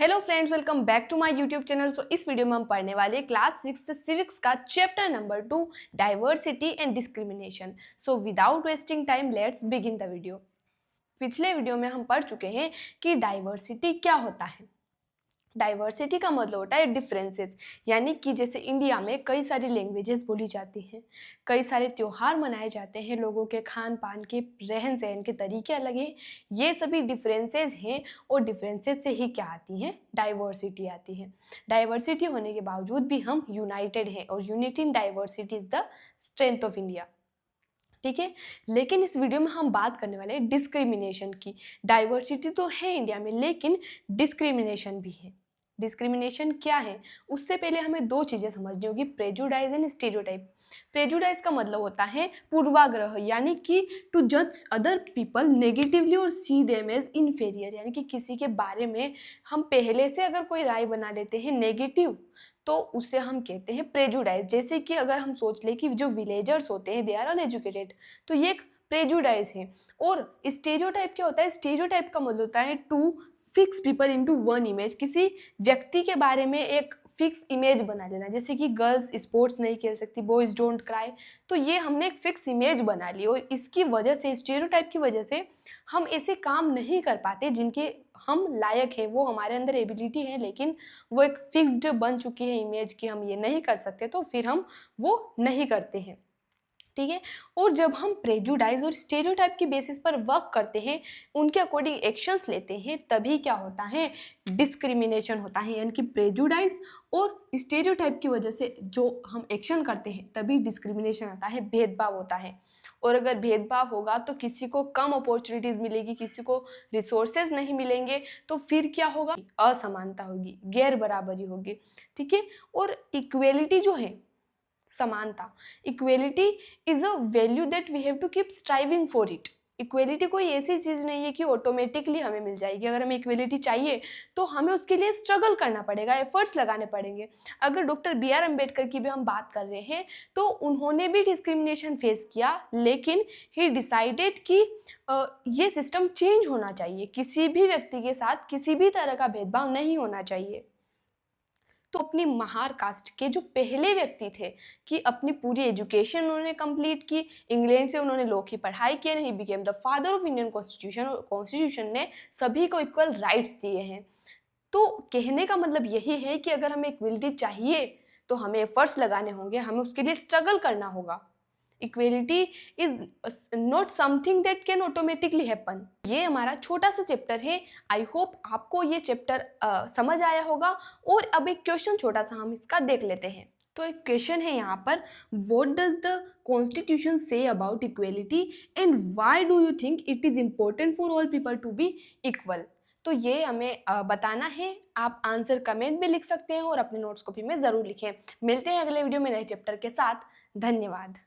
Hello friends, welcome back to my YouTube channel. इस video में हम पढ़ने वाले क्लास 6 सिविक्स का chapter number 2 diversity and discrimination. Without wasting time let's begin the video. पिछले video में हम पढ़ चुके हैं कि डाइवर्सिटी क्या होता है। डाइवर्सिटी का मतलब होता है डिफरेंसेस, यानी कि जैसे इंडिया में कई सारी लैंग्वेजेस बोली जाती हैं, कई सारे त्यौहार मनाए जाते हैं, लोगों के खान पान के रहन सहन के तरीके अलग हैं। ये सभी डिफरेंसेस हैं और डिफरेंसेस से ही क्या आती हैं, डाइवर्सिटी आती है। डाइवर्सिटी होने के बावजूद भी हम यूनाइटेड हैं और unity in diversity is the strength of India. ठीक है, लेकिन इस वीडियो में हम बात करने वाले हैं डिस्क्रिमिनेशन की। डाइवर्सिटी तो है इंडिया में, लेकिन डिस्क्रिमिनेशन भी है। डिस्क्रिमिनेशन क्या है, उससे पहले हमें दो चीज़ें समझनी होगी, प्रेजुडाइज एंड स्टीरियोटाइप। प्रेजुडाइज का मतलब होता है पूर्वाग्रह, यानी कि टू जज अदर पीपल नेगेटिवली और सी देम एज इन्फेरियर, यानी कि किसी के बारे में हम पहले से अगर कोई राय बना लेते हैं नेगेटिव, तो उसे हम कहते हैं प्रेजुडाइज। जैसे कि अगर हम सोच लें कि जो विलेजर्स होते हैं दे आर अनएजुकेटेड, तो ये एक प्रेजुडाइज है। और स्टेरियोटाइप क्या होता है, स्टेरियोटाइप का मतलब होता है to fix people into one image, किसी व्यक्ति के बारे में एक फिक्स इमेज बना लेना। जैसे कि गर्ल्स स्पोर्ट्स नहीं खेल सकती, बॉयज डोंट क्राई, तो ये हमने एक फिक्स इमेज बना ली और इसकी वजह से, स्टेरियोटाइप की वजह से हम ऐसे काम नहीं कर पाते जिनके हम लायक हैं, वो हमारे अंदर एबिलिटी है, लेकिन वो एक फिक्स्ड बन चुकी है इमेज कि हम ये नहीं कर सकते, तो फिर हम वो नहीं करते हैं। ठीक है, और जब हम प्रेजुडाइज और स्टेरियोटाइप की बेसिस पर वर्क करते हैं, उनके अकॉर्डिंग एक्शंस लेते हैं, तभी क्या होता है, डिस्क्रिमिनेशन होता है। यानी कि प्रेजुडाइज और स्टेरियोटाइप की वजह से जो हम एक्शन करते हैं तभी डिस्क्रिमिनेशन आता है, भेदभाव होता है। और अगर भेदभाव होगा तो किसी को कम अपॉर्चुनिटीज मिलेगी, किसी को रिसोर्सेज नहीं मिलेंगे, तो फिर क्या होगा, असमानता होगी, गैर बराबरी होगी। ठीक है, और इक्वेलिटी जो है, समानता, equality is a value that we have to keep striving for it. Equality कोई ऐसी चीज़ नहीं है कि ऑटोमेटिकली हमें मिल जाएगी। अगर हमें इक्वेलिटी चाहिए तो हमें उसके लिए स्ट्रगल करना पड़ेगा, एफर्ट्स लगाने पड़ेंगे। अगर डॉक्टर BR अम्बेडकर की भी हम बात कर रहे हैं तो उन्होंने भी डिस्क्रिमिनेशन फेस किया, लेकिन ही डिसाइडेड कि ये सिस्टम चेंज होना चाहिए, किसी भी व्यक्ति के साथ किसी भी तरह का भेदभाव नहीं होना चाहिए। तो अपनी महार कास्ट के जो पहले व्यक्ति थे कि अपनी पूरी एजुकेशन उन्होंने कंप्लीट की, इंग्लैंड से उन्होंने लॉ की पढ़ाई की, he became the father of Indian constitution, और कॉन्स्टिट्यूशन ने सभी को इक्वल राइट्स दिए हैं। तो कहने का मतलब यही है कि अगर हमें इक्वलिटी चाहिए तो हमें एफर्ट्स लगाने होंगे, हमें उसके लिए स्ट्रगल करना होगा। Equality is not something that can automatically happen. ये हमारा छोटा सा चैप्टर है। आई होप आपको ये चैप्टर समझ आया होगा। और अब एक क्वेश्चन छोटा सा हम इसका देख लेते हैं। तो एक क्वेश्चन है यहाँ पर, what does the constitution say about equality and why do you think it is important for all people to be equal. तो ये हमें बताना है। आप आंसर कमेंट में लिख सकते हैं और अपने नोट्स कॉपी में ज़रूर लिखें। मिलते हैं अगले वीडियो में नए चैप्टर के साथ। धन्यवाद।